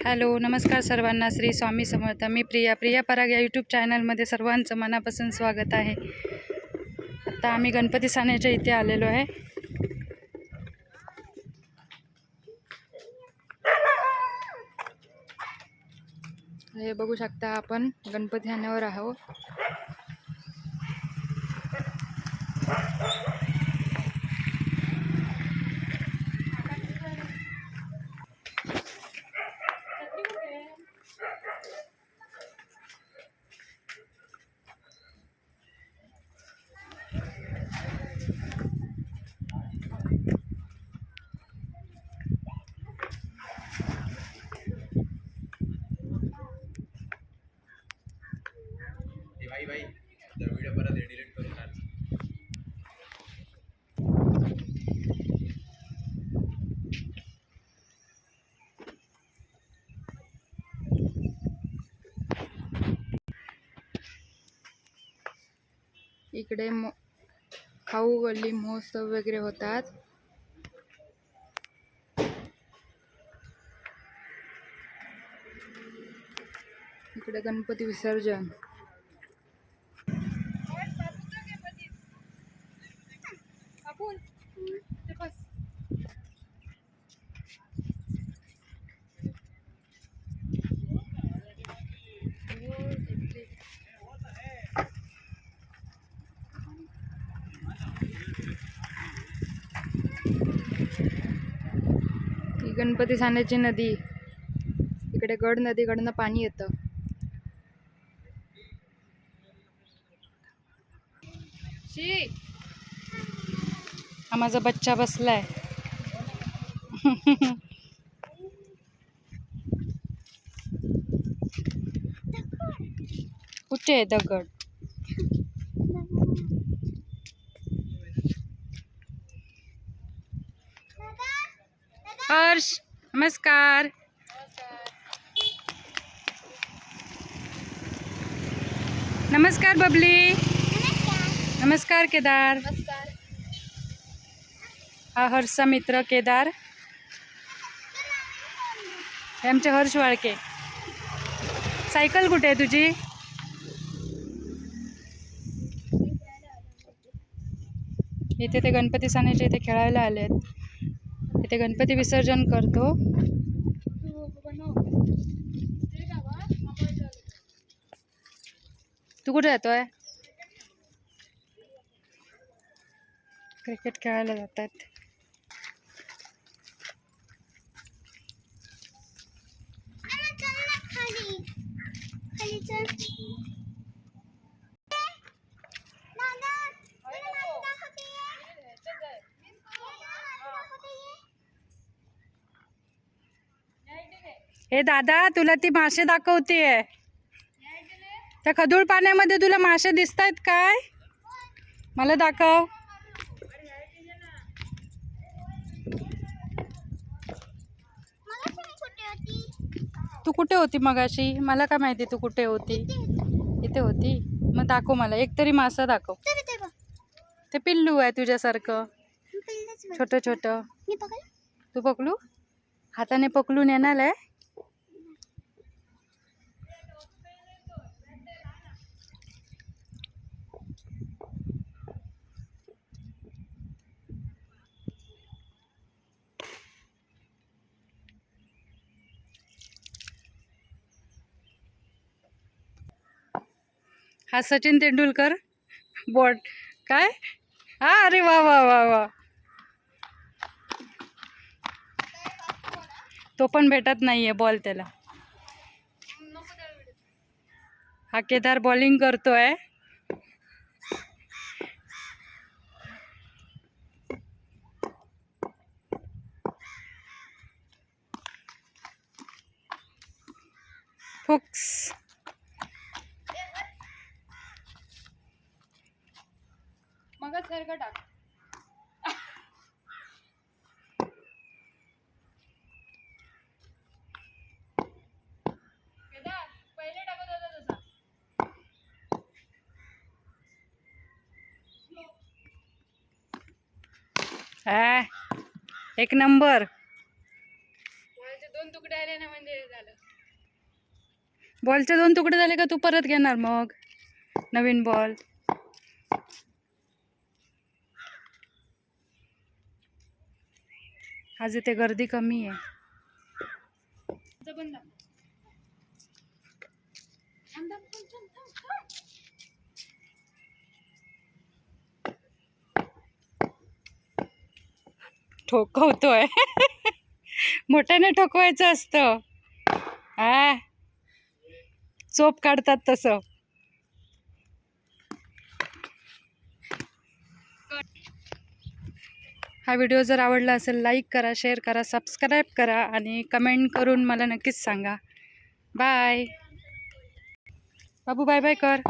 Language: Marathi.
हॅलो, नमस्कार सर्वांना. श्री स्वामी समर्थ. मी प्रिया पराग या यूट्यूब चॅनलमध्ये सर्वांचं मनापासून स्वागत आहे. आता आम्ही गणपती साण्याच्या इथे आलेलो आहे. हे बघू शकता, आपण गणपती साण्यावर आहोत. भाई व्हिडिओ परत डिलीट करून टाक. इकडे खाऊ गल्ली महोत्सव वगैरे होतात. इकडे गणपती विसर्जन. ही गणपती साण्याची नदी. इकडे गड नदीकडनं पाणी येतं. हा माझा बच्चा बसलाय. कुठे आहे दगड? हर्ष, नमस्कार. नमस्कार बबली. नमस्कार केदार. हा हर्षचा मित्र केदार. हे आमचे हर्ष वाळके. सायकल कुठे आहे तुझी? इथे ते गणपती साण्याचे इथे खेळायला आलेत. इथे गणपती विसर्जन करतो. तू कुठे जातोय? क्रिकेट खेळायला जातात. हे दादा, तुला ती मासे दाखवतीये. त्या खदूळ पाण्यामध्ये तुला मासे दिसतायत काय? मला दाखव. तू कुठे होती मगाशी? मला काय माहिती तू कुठे होती. इथे होती. मग दाखव मला एक तरी मासा दाखव. ते पिल्लू आहे तुझ्यासारखं, छोट छोट. तू पकडू? हाताने पकडून येणार आहे. हा सचिन तेंडुलकर बॉट काय? हा, अरे वा वा वा वा. तो पण भेटत नाहीये बॉल त्याला. हा केदार बॉलिंग करतोय. फुक्स. मगच सारखं टाक. पहिले टाकत होता तसा. एक नंबर. दोन तुकडे आले ना म्हणजे झालं. बॉलचे 2 तुकडे झाले का तू परत घेणार मग नवीन बॉल. आज इथे गर्दी कमी आहे. ठोकवतोय. मोठ्याने ठोकवायचं असतं. आ चोप काढतात तसं. हा व्हिडिओ जर आवडला असेल लाईक करा, शेअर करा, सबस्क्राईब करा आणि कमेंट करून मला नक्कीच सांगा. बाय बाबू, बाय बाय कर.